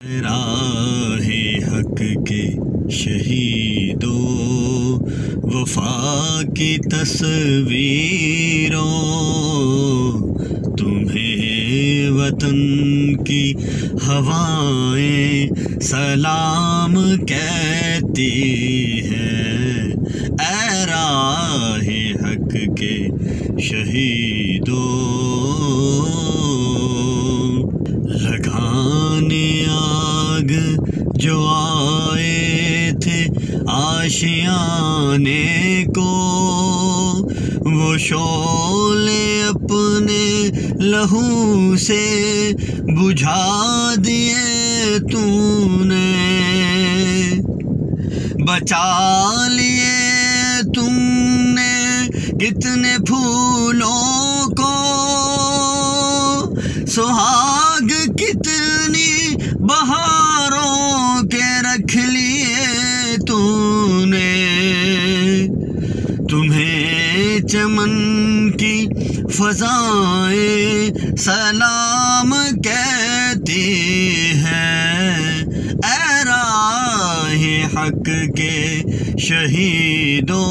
राहे हक के शहीदों, वफा की तस्वीरों, तुम्हें वतन की हवाएं सलाम कहती हैं। ऐ राहे हक के शहीदों, लगाने आग जो आए थे आशियाने को, वो शोले अपने लहू से बुझा दिए तूने। बचा लिए तुमने कितने फूलों को, सुहाग कितनी बहारों के रख लिए तूने। तुम्हें चमन की फज़ाएं सलाम कहती हैं। ऐ राहे हक के शहीदों,